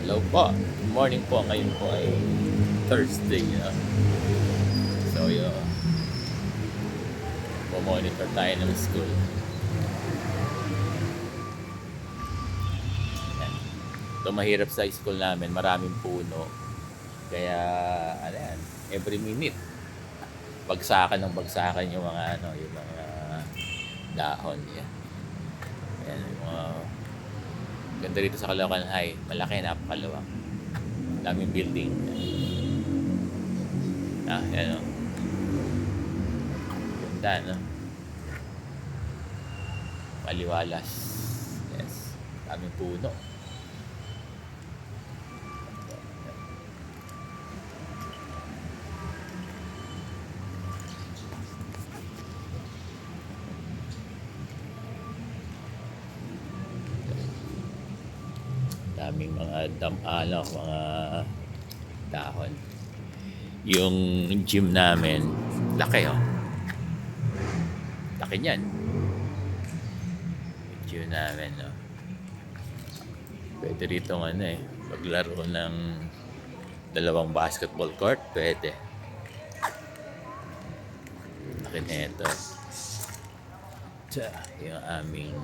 Hello po. Good morning po. Ngayon po ay Thursday. So, monitor tayo ng school. Yan. Ito mahirap sa school namin. Maraming puno. Kaya, ano yan, every minute, bagsakan ng bagsakan yung mga, yung mga dahon. Yan. Yan, yung mga, ganda rito sa Caloocan High. Malaki, napakaluwang. Daming building. Yan o. Ganda, no? Maliwalas. Yes. Daming puno. Daming mga mga dahon. Yung gym namin, laki oh. Laki niyan. Yung gym namin, no. Pwede rito maglaro ng dalawang basketball court, pwede. Laki na ito. Yung aming,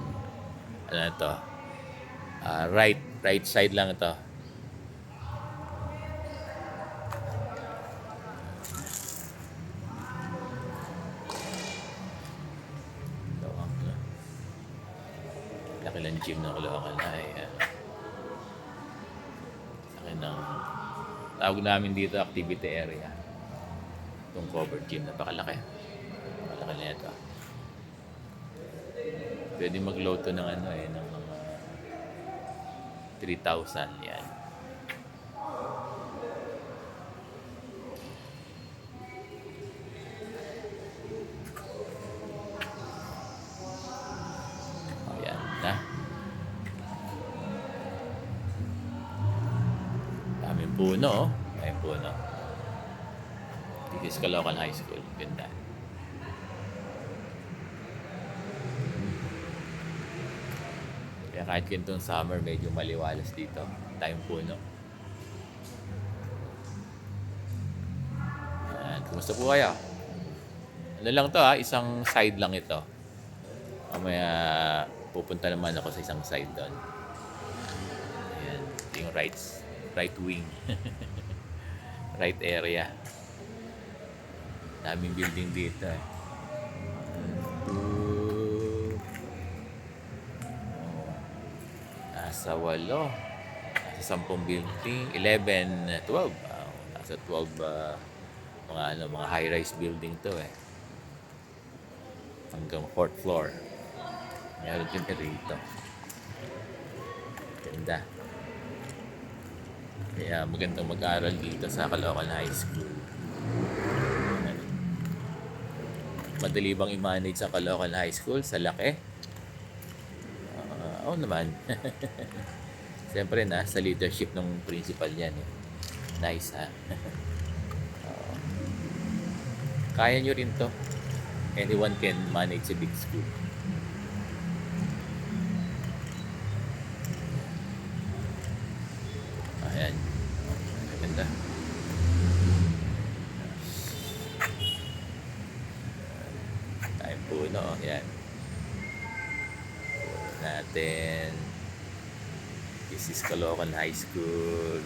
right side lang ito. Laki ng gym ng Caloocan High. Laki ng tawag namin dito activity area. Itong covered gym, napakalaki. Napakalaki na ito. Pwede mag-load to ng ng mga 3,000 yan. Ayan na. Daming puno, oh. Daming puno. This is Caloocan High School. Ganda. Kaya kahit ganitong summer, medyo maliwalas dito. Tayong puno. Ayan. Kumusta po kayo? Ano lang to isang side lang ito. Mamaya pupunta naman ako sa isang side doon. Ayan. Yung right wing. Right area. Daming building dito eh. Nasa 8, nasa 10 building, 11, 12. Nasa 12 mga high-rise building to eh. Hanggang 4th floor. Meron din rito. Ganda. Kaya magandang mag-aral dito sa Caloocan High School. Madali bang i-manage sa Caloocan High School sa laki? Oo naman. Siyempre sa leadership ng principal yan eh. Nice ha. Kaya nyo rin to. Anyone can manage a big school. Ayan. Maganda. Tayong puno. Ayan. Puno natin. This is Caloocan High School.